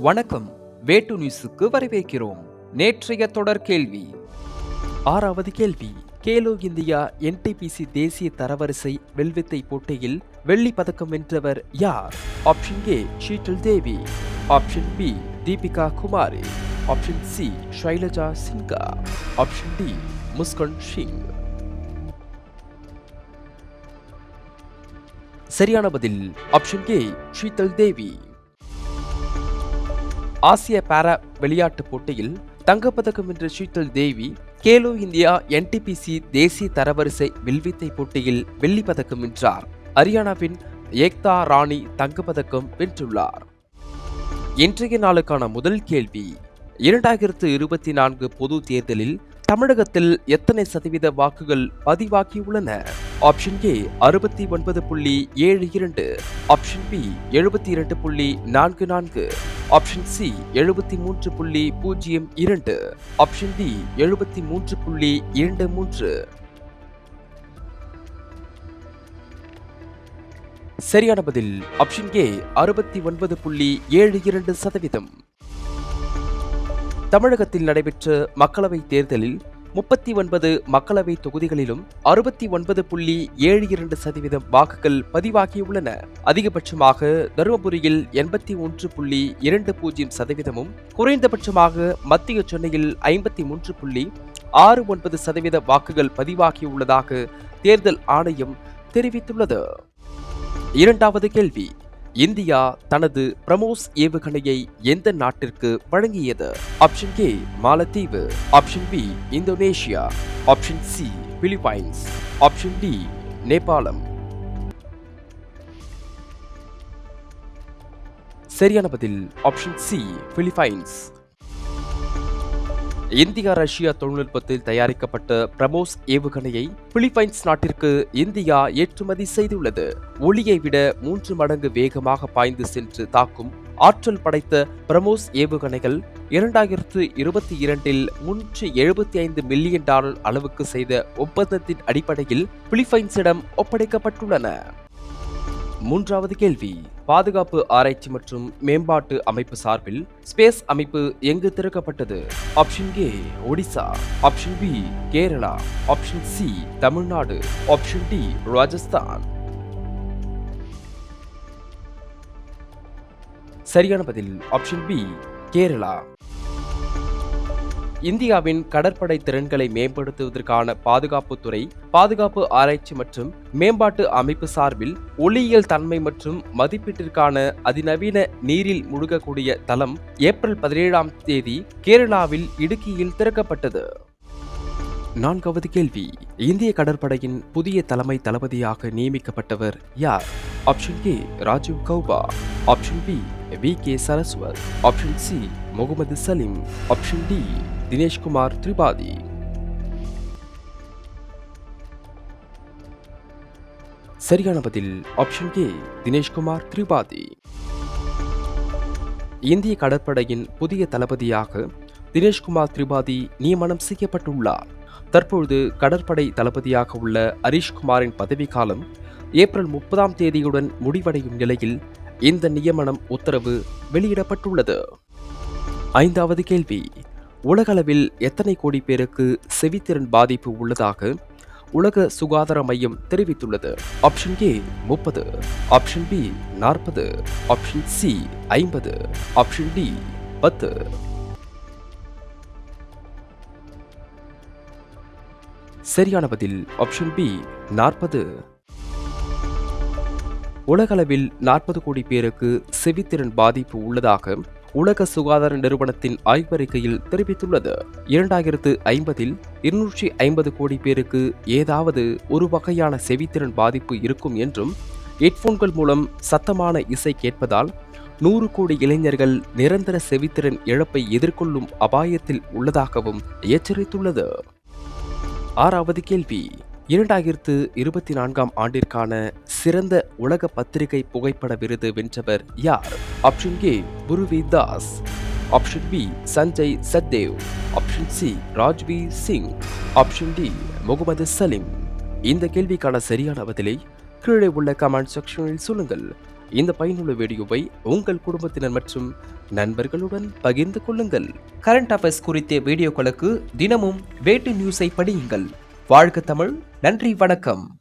வணக்கம். வேட்டு நியூஸுக்கு வரவேற்கிறோம். நேற்றைய தொடர் கேள்வி. 6வது கேள்வி. கேலோ இந்தியா என்டிபிசி தேசிய தரவரிசை வில்வித்தை போட்டியில் வெள்ளி பதக்கம் வென்றவர் யார்? Option A Sheetal Devi, option B Deepika Kumari, option C Shailaja Sinha, option D Muskan Singh. சரியான பதில் ஆப்ஷன் ஏ ஷீட்டல் தேவி. ஆசிய பாரா விளையாட்டுப் போட்டியில் தங்கப்பதக்கம் வென்ற ஷீட்டல் தேவி கேலோ இந்தியா என்டிபிசி தேசிய தரவரிசை வில்வித்தை போட்டியில் வெள்ளி பதக்கம் வென்றார். ஹரியானாவின் ஏக்தா ராணி தங்கப்பதக்கம் வென்றுள்ளார். இன்றைய நாளுக்கான முதல் கேள்வி. 2024 பொது தேர்தலில் தமிழகத்தில் எத்தனை சதவீத வாக்குகள் பதிவாகியுள்ளன? Option A 69.72, option B 72.44, option C 73.02, option D 73.23. சரியான பதில் ஆப்ஷன் ஏ 69.72%. தமிழகத்தில் நடைபெற்ற மக்களவைத் தேர்தலில் 39 மக்களவை தொகுதிகளிலும் 69.72% வாக்குகள் பதிவாகியுள்ளன. அதிகபட்சமாக தருமபுரியில் 81.20%, குறைந்தபட்சமாக மத்திய சென்னையில் 53.69% வாக்குகள் பதிவாகியுள்ளதாக தேர்தல் ஆணையம் தெரிவித்துள்ளது. இரண்டாவது கேள்வி. இந்தியா தனது பிரமோஸ் ஏவுகணையை எந்த நாட்டிற்கு வழங்கியது? ஆப்ஷன் ஏ மாலத்தீவு, option B Indonesia, option C Philippines, option D நேபாளம். சரியான பதில் option C Philippines. India Russia தொழில்நுட்பத்தில் தயாரிக்கப்பட்ட பிரமோஸ் ஏவுகணையை பிலிப்பைன்ஸ் நாட்டிற்கு இந்தியா ஏற்றுமதி செய்துள்ளது. ஒளியை விட 3 மடங்கு வேகமாக பாய்ந்து சென்று தாக்கும் ஆற்றல் படைத்த பிரமோஸ் ஏவுகணைகள் 2022 $375 மில்லியன் அளவுக்கு செய்த ஒப்பந்தத்தின் அடிப்படையில் பிலிப்பைன்ஸிடம் ஒப்படைக்கப்பட்டுள்ளன. மூன்றாவது கேள்வி. பாதுகாப்பு ஆராய்ச்சி மற்றும் மேம்பாட்டு அமைப்பு சார்பில் ஸ்பேஸ் அமைப்பு எங்கு திறக்கப்பட்டது? Option A Odisha, option B Kerala, option C Tamil Nadu, option D Rajasthan. சரியான பதில் ஆப்ஷன் பி கேரளா. இந்தியாவின் கடற்படை திறன்களை மேம்படுத்துவதற்கான பாதுகாப்புத்துறை பாதுகாப்பு ஆராய்ச்சி மற்றும் மேம்பாட்டு அமைப்பு சார்பில் ஒளியியல் தன்மை மற்றும் மதிப்பீட்டிற்கான அதிநவீன நீரில் முழுகக்கூடிய தளம் ஏப்ரல் 17 கேரளாவில் இடுக்கியில் திறக்கப்பட்டது. நான்காவது கேள்வி. இந்திய கடற்படையின் புதிய தலைமை தளபதியாக நியமிக்கப்பட்டவர் யார்? Option A Rajiv Gauba, option B V K. Saraswat, option C Mohammed Salim, option D Dinesh Kumar Tripathi. சரியான பதில் ஆப்ஷன் ஏ தினேஷ்குமார் திரிபாதி. இந்திய கடற்படையின் புதிய தளபதியாக தினேஷ்குமார் திரிபாதி நியமனம் செய்யப்பட்டுள்ளார். தற்பொழுது கடற்படை தளபதியாக உள்ள ஹரீஷ்குமாரின் பதவிக்காலம் ஏப்ரல் 30 முடிவடையும் நிலையில் இந்த நியமனம் உத்தரவு வெளியிடப்பட்டுள்ளது. ஐந்தாவது கேள்வி. உலகளவில் எத்தனை கோடி பேருக்கு செவித்திறன் பாதிப்பு உள்ளதாக உலக சுகாதார மையம் தெரிவித்துள்ளது? Option A 30, option B 40, option C 50, option D 10. சரியான பதில் ஆப்ஷன் பி 40. உலகளவில் 40 கோடி பேருக்கு செவித்திறன் பாதிப்பு உள்ளதாக உலக சுகாதார நிறுவனத்தின் ஆய்வறிக்கையில் தெரிவித்துள்ளது. 2050 250 கோடி பேருக்கு ஏதாவது ஒரு வகையான செவித்திறன் பாதிப்பு இருக்கும் என்றும், ஹெட்போன்கள் மூலம் சத்தமான இசை கேட்பதால் 100 கோடி இளைஞர்கள் நிரந்தர செவித்திறன் இழப்பை எதிர்கொள்ளும் அபாயத்தில் உள்ளதாகவும் எச்சரித்துள்ளது. ஆறாவது கேள்வி. 2024 ஆண்டிற்கான சிறந்த உலக பத்திரிகை புகைப்பட விருது வென்றவர் யார்? Option A Purvi Das, option B Sanjay Sachdev, option C Rajbir Singh, option D Mohammed Saleem. இந்த கேள்விக்கான சரியான பதிலை கீழே உள்ள கமெண்ட் செக்ஷனில் சொல்லுங்கள். இந்த பயனுள்ள வீடியோவை உங்கள் குடும்பத்தினர் மற்றும் நண்பர்களுடன் பகிர்ந்து கொள்ளுங்கள். கரண்ட் அஃபேர்ஸ் குறித்த வீடியோக்களுக்கு தினமும் வேட்டு நியூஸை படியுங்கள். வாழ்க தமிழ். நன்றி, வணக்கம்.